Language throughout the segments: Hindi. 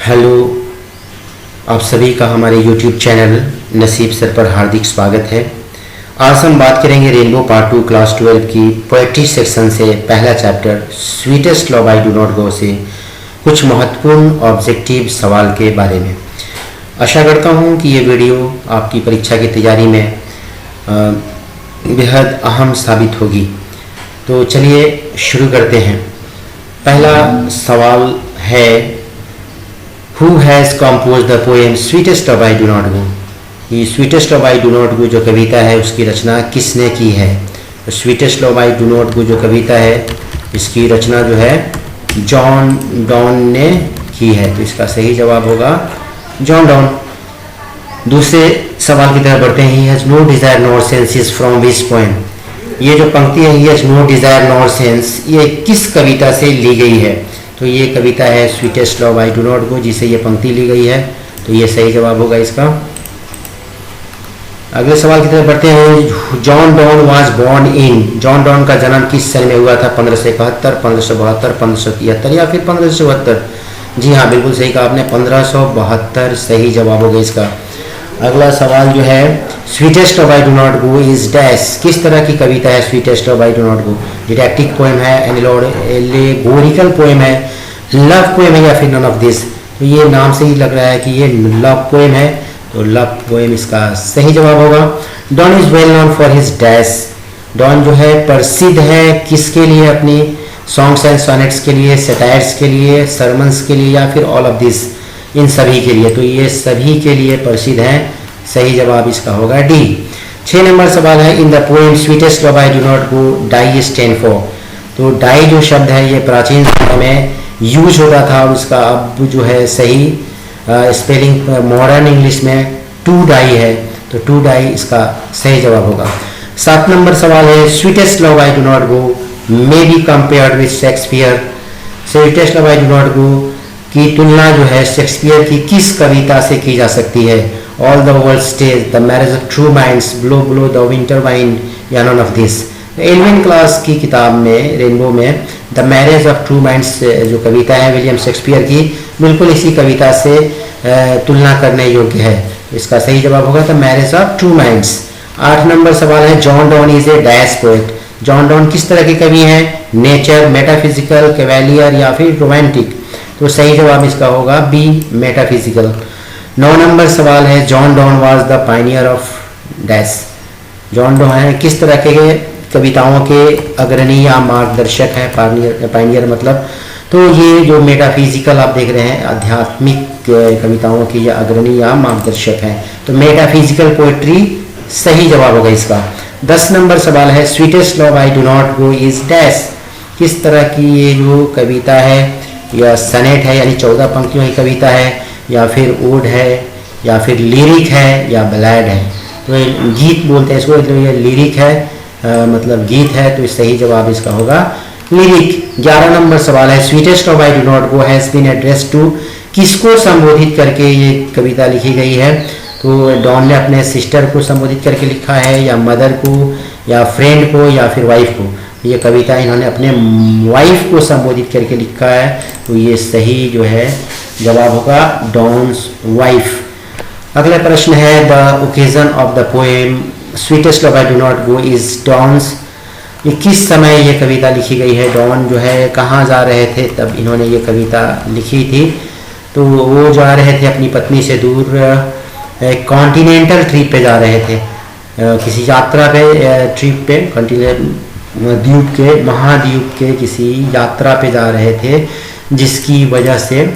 हेलो, आप सभी का हमारे YouTube चैनल नसीब सर पर हार्दिक स्वागत है। आज हम बात करेंगे रेनबो पार्ट 2 क्लास 12 की पोएट्री सेक्शन से पहला chapter sweetest love I do not गो से कुछ महत्वपूर्ण ऑब्जेक्टिव सवाल के बारे में। आशा करता हूँ कि ये वीडियो आपकी परीक्षा की तैयारी में बेहद अहम साबित होगी। तो चलिए शुरू करते हैं। पहला सवाल है, Who has composed the poem Sweetest Love I Do Not Go? ये Sweetest Love I Do Not Go जो कविता है उसकी रचना किसने की है? तो Sweetest Love I Do Not Go जो कविता है इसकी रचना जो है जॉन डॉन ने की है। तो इसका सही जवाब होगा जॉन डॉन। दूसरे सवाल की तरफ बढ़ते हैं। He has no desire nor sense from his poem। ये जो पंक्ति है He has no desire nor sense, ये किस कविता से ली गई है? तो ये कविता है sweetest love I do not गो जिसे ये पंक्ति ली गई है। तो ये सही जवाब होगा इसका। अगले सवाल की तरफ बढ़ते हैं। John Donne was born in, John Donne का जन्म किस सन में हुआ था? 1571, 1572, 1573 या फिर 1574? जी हाँ, बिल्कुल सही कहा आपने, 1572 सही जवाब होगा इसका। अगला सवाल जो है, sweetest love I do not go is dash, किस तरह की कविता है sweetest love I do not go? Didactic poem है, एलेगोरिकल पोएम है, लव पोएम है या फिर नन ऑफ दिस? तो ये नाम से ही लग रहा है कि ये लव पोएम है, तो लव पोएम इसका सही जवाब होगा। Donne is well known for his dash, Donne जो है प्रसिद्ध है किसके लिए? अपनी सॉन्ग्स एंड सोनेट्स के लिए, सेटायर्स के लिए, सरमन्स के लिए या फिर ऑल ऑफ दिस? इन सभी के लिए। तो ये सभी के लिए प्रसिद्ध हैं, सही जवाब इसका होगा डी। 6 नंबर सवाल है, in the poem sweetest love I do not go die stand for. तो डाई जो शब्द है ये प्राचीन समय में यूज होता था और उसका अब जो है सही स्पेलिंग मॉडर्न इंग्लिश में टू डाई है, तो टू डाई इसका सही जवाब होगा। 7 नंबर सवाल है, sweetest love I do not go may be compared with Shakespeare. Sweetest love I do not गो की तुलना जो है शेक्सपियर की किस कविता से की जा सकती है? All the world stage, the marriage of true minds, blow blow the winter wind या नन ऑफ दिस? 11वीं क्लास की किताब में रेनबो में the marriage of true minds जो कविता है विलियम शेक्सपियर की, बिल्कुल इसी कविता से तुलना करने योग्य है। इसका सही जवाब होगा the marriage of true minds. 8 number सवाल है, John Donne is a dash poet. John Donne किस तरह के कवि हैं? नेचर, मेटाफिजिकल, कैवेलियर या फिर रोमांटिक? तो सही जवाब इसका होगा बी, मेटाफिजिकल। 9 नंबर सवाल है, John Donne was the Pioneer of dash. John don है किस तरह के कविताओं के अग्रणी या मार्गदर्शक है? पायनियर मतलब, तो ये जो मेटाफिजिकल आप देख रहे हैं आध्यात्मिक कविताओं की या अग्रणी या मार्गदर्शक है, तो मेटाफिजिकल पोएट्री सही जवाब होगा इसका। 10 नंबर सवाल है, sweetest love I do not go is dash, किस तरह की ये जो कविता है या सनेट है यानी 14 पंक्तियों की कविता है या फिर ओड है या फिर लिरिक है या बैलेड है? तो गीत बोलते हैं इसको, ये लिरिक है मतलब गीत है, तो सही जवाब इसका होगा लिरिक। 11 नंबर सवाल है, sweetest love I do not go has been address to, किसको संबोधित करके ये कविता लिखी गई है? तो डॉन ने अपने सिस्टर को संबोधित करके लिखा है या मदर को या फ्रेंड को या फिर वाइफ को? ये कविता इन्होंने अपने वाइफ को संबोधित करके लिखा है, तो ये सही जो है जवाब होगा डॉन्स वाइफ। अगला प्रश्न है, the occasion of the poem sweetest love I do not go is Donne's, ये किस समय ये कविता लिखी गई है? डॉन जो है कहाँ जा रहे थे तब इन्होंने ये कविता लिखी थी? तो वो जा रहे थे अपनी पत्नी से दूर, कॉन्टिनेंटल ट्रिप पे जा रहे थे, किसी यात्रा पे, ट्रिप पे, द्वीप के, महाद्वीप के किसी यात्रा पे जा रहे थे, जिसकी वजह से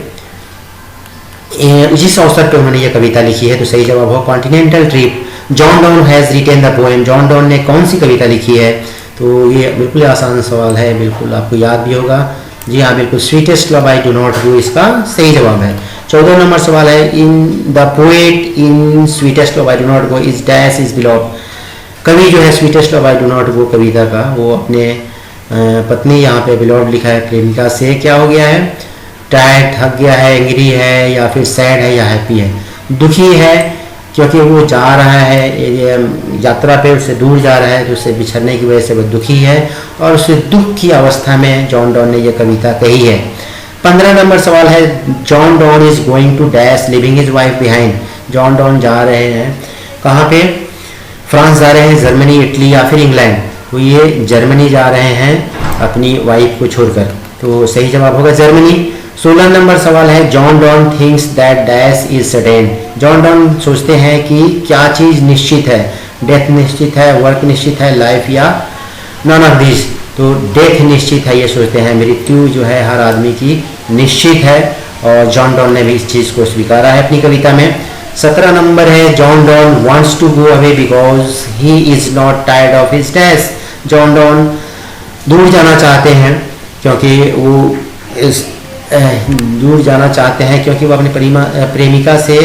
जिस अवसर पे उन्होंने ये कविता लिखी है, तो सही जवाब हो continental trip. John Donne has retain the poem, John Donne ने कौन सी कविता लिखी है? तो ये बिल्कुल आसान सवाल है, बिल्कुल आपको याद भी होगा। जी हाँ, बिल्कुल sweetest love I do not go इसका सही जवाब है। 14 नंबर सवाल है, in the poet in sweetest love I do not go is dash is below. कवि जो है sweetest love I do not go कविता का, वो अपने पत्नी यहाँ पे बिलॉव लिखा है, प्रेमिका से क्या हो गया है? टायर्ड, थक गया है, एंग्री है या फिर सैड है या हैप्पी है? दुखी है क्योंकि वो जा रहा है यात्रा पे, उससे दूर जा रहा है, तो उससे बिछड़ने की वजह से वो दुखी है और उसे दुख की अवस्था में जॉन डॉन ने ये कविता कही है। 15 नंबर सवाल है John Donne is going to dash leaving his wife behind. John Donne जा रहे हैं कहाँ पे? फ्रांस जा रहे हैं, जर्मनी, इटली या फिर इंग्लैंड। तो ये जर्मनी जा रहे हैं अपनी वाइफ को छोड़कर, तो सही जवाब होगा जर्मनी। 16 नंबर सवाल है John don thinks that dash is certain. John Donne सोचते हैं कि क्या चीज़ निश्चित है? डेथ निश्चित है, वर्क निश्चित है, लाइफ या नॉन ऑफ दिस। तो डेथ निश्चित है, ये सोचते हैं मृत्यु जो है हर आदमी की निश्चित है, और जॉन डॉन ने भी इस चीज़ को स्वीकारा है अपनी कविता में। 17 नंबर है John Donne wants to go away because he is not tired of his dash. John Donne दूर जाना चाहते हैं क्योंकि वो दूर जाना चाहते हैं क्योंकि वो अपनी प्रेमिका से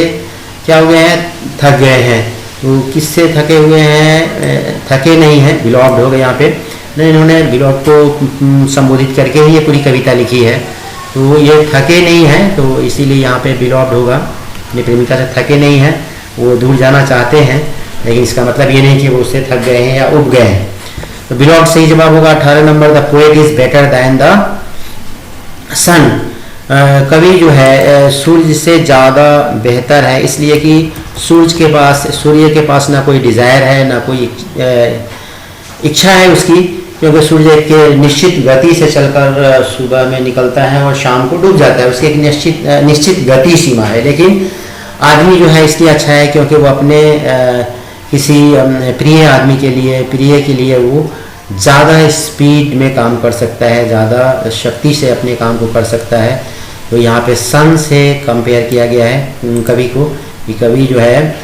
क्या हुए हैं? थक गए हैं। तो किससे थके हुए हैं? थके नहीं हैं, बिलॉव्ड हो गए यहाँ पे। नहीं, इन्होंने बिलॉव्ड को संबोधित करके ही ये पूरी कविता लिखी है, तो ये थके नहीं हैं, तो इसीलिए यहाँ पे बिलॉव्ड होगा। अपनी प्रेमिका से थके नहीं हैं, वो दूर जाना चाहते हैं, लेकिन इसका मतलब ये नहीं कि वो उससे थक गए हैं या उब गए हैं। तो बिलॉव्ड सही जवाब होगा। 18 number the poet is better than the sun. कवि जो है सूर्य से ज़्यादा बेहतर है, इसलिए कि सूर्य के पास ना कोई डिज़ायर है, ना कोई इच्छा है उसकी, क्योंकि सूर्य के निश्चित गति से चलकर सुबह में निकलता है और शाम को डूब जाता है, उसकी एक निश्चित गति सीमा है। लेकिन आदमी जो है इसलिए अच्छा है क्योंकि वो अपने किसी प्रिय आदमी के लिए वो ज़्यादा स्पीड में काम कर सकता है, ज़्यादा शक्ति से अपने काम को कर सकता है। तो यहाँ पे सन से कंपेयर किया गया है कवि को, कि कवि जो है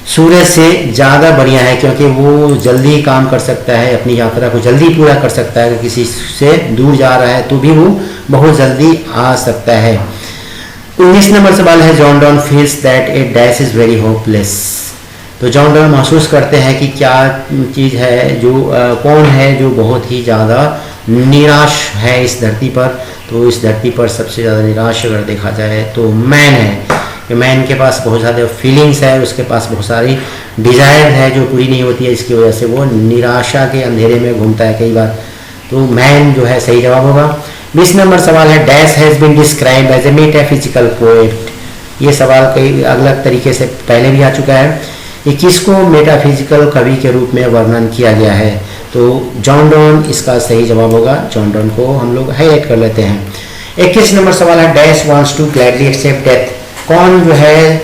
सूरज से ज़्यादा बढ़िया है क्योंकि वो जल्दी काम कर सकता है, अपनी यात्रा को जल्दी पूरा कर सकता है। किसी से दूर जा रहा है तो भी वो बहुत जल्दी आ सकता है। 19 नंबर सवाल है John don feels that A dash is very hopeless. तो जॉन डॉन महसूस करते हैं कि क्या चीज़ है जो कौन है जो बहुत ही ज़्यादा निराश है इस धरती पर। तो इस धरती पर सबसे ज़्यादा निराश अगर देखा जाए तो मैन है, कि मैन के पास बहुत ज़्यादा फीलिंग्स है, उसके पास बहुत सारी डिज़ायर है जो पूरी नहीं होती है, इसकी वजह से वो निराशा के अंधेरे में घूमता है कई बार। तो मैन जो है सही जवाब होगा। 20 नंबर सवाल है dash has been described as a metaphysical poet. ये सवाल कई अलग तरीके से पहले भी आ चुका है। ये किसको मेटाफिजिकल कवि के रूप में वर्णन किया गया है? तो जॉन डॉन इसका सही जवाब होगा। जॉन डॉन को हम लोग हाईलाइट कर लेते हैं। 21 नंबर सवाल है dash wants to gladly accept death. कौन जो है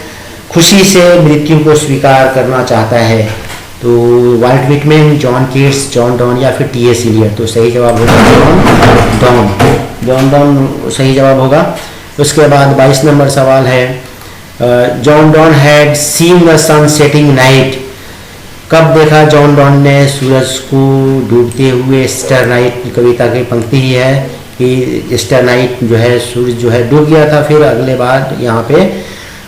खुशी से मृत्यु को स्वीकार करना चाहता है? तो Walt Whitman, John Keats, John Donne या फिर टी.एस. इलियट। तो सही जवाब होगा जॉन डॉन सही जवाब होगा। उसके बाद 22 नंबर सवाल है John Donne had seen the sun setting night. कब देखा जॉन डॉन ने सूरज को डूबते हुए? स्टार नाइट कविता की पंक्ति ही है कि स्टार नाइट जो है सूरज जो है डूब गया था, फिर अगले बार यहाँ पे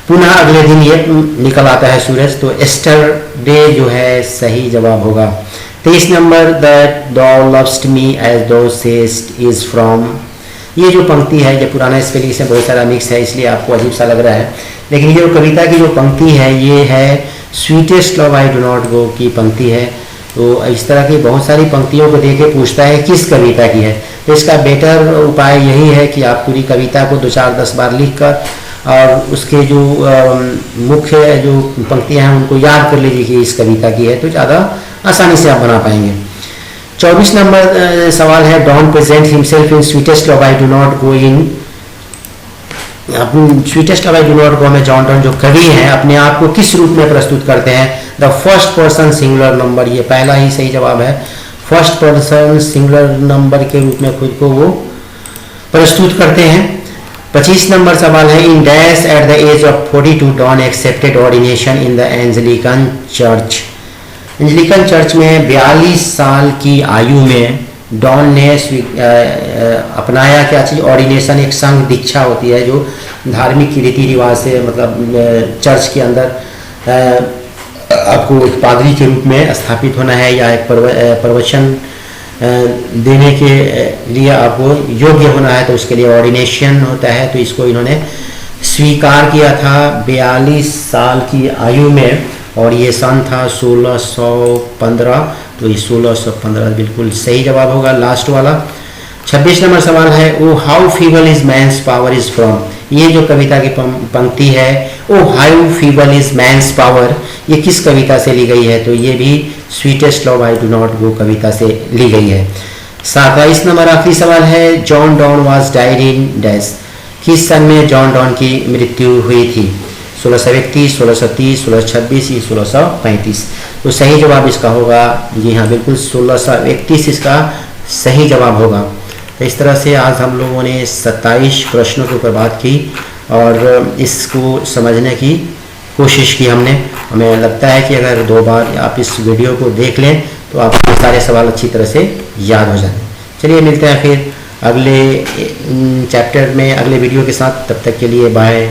पुनः अगले दिन ये निकल आता है सूरज। तो स्टार डे जो है सही जवाब होगा। 23 number that thou lovest me as thou sayest is from। ये जो पंक्ति है ये पुराना स्पेलिंग से बहुत सारा मिक्स है, इसलिए आपको अजीब सा लग रहा है, लेकिन ये जो कविता की जो पंक्ति है ये है sweetest love I do not गो की पंक्ति है। तो इस तरह की बहुत सारी पंक्तियों को देख के पूछता है किस कविता की है। तो इसका बेटर उपाय यही है कि आप पूरी कविता को 2, 4, 10 बार लिख कर और उसके जो मुख्य जो पंक्तियां हैं उनको याद कर लीजिए कि इस कविता की है, तो ज़्यादा आसानी से आप बना पाएंगे। 24 नंबर सवाल है Donne present himself in sweetest love I do not go in. Sweetest love I do not go में जॉन डॉन जो कवि हैं अपने आप को किस रूप में प्रस्तुत करते हैं? The first person singular number. ये पहला ही सही जवाब है। फर्स्ट पर्सन सिंगुलर नंबर के रूप में खुद को वो प्रस्तुत करते हैं। 25 नंबर सवाल है in dash at the age of 42 Donne accepted ordination in the Anglican church. Anglican church में 42 साल की आयु में डॉन ने अपनाया क्या चीज़? ऑर्डिनेशन। एक संघ दीक्षा होती है जो धार्मिक रीति रिवाज से मतलब चर्च के अंदर आपको एक पादरी के रूप में स्थापित होना है या एक प्रवचन देने के लिए आपको योग्य होना है, तो उसके लिए ऑर्डिनेशन होता है। तो इसको इन्होंने स्वीकार किया था 42 साल की आयु में, और ये सन था 1615। तो ये 1615 बिल्कुल सही जवाब होगा लास्ट वाला। 26 नंबर सवाल है, oh how feeble is man's power is from. ये जो कविता की पंक्ति है, oh how feeble is man's power, ये किस कविता से ली गई है? तो ये भी sweetest love I do not वो कविता से ली गई है। 27 नंबर आखिरी सवाल है, John Donne was died in dash. किस सन में जॉन डॉन की मृत्यु हुई थी? 1631, 1630, 1626 या 1635। तो सही जवाब इसका होगा, जी हाँ बिल्कुल 1631 इसका सही जवाब होगा। तो इस तरह से आज हम लोगों ने 27 प्रश्नों के ऊपर बात की और इसको समझने की कोशिश की हमने। हमें लगता है कि अगर 2 बार आप इस वीडियो को देख लें तो आपको सारे सवाल अच्छी तरह से याद हो जाएं। चलिए मिलते हैं फिर अगले चैप्टर में अगले वीडियो के साथ, तब तक के लिए बाय।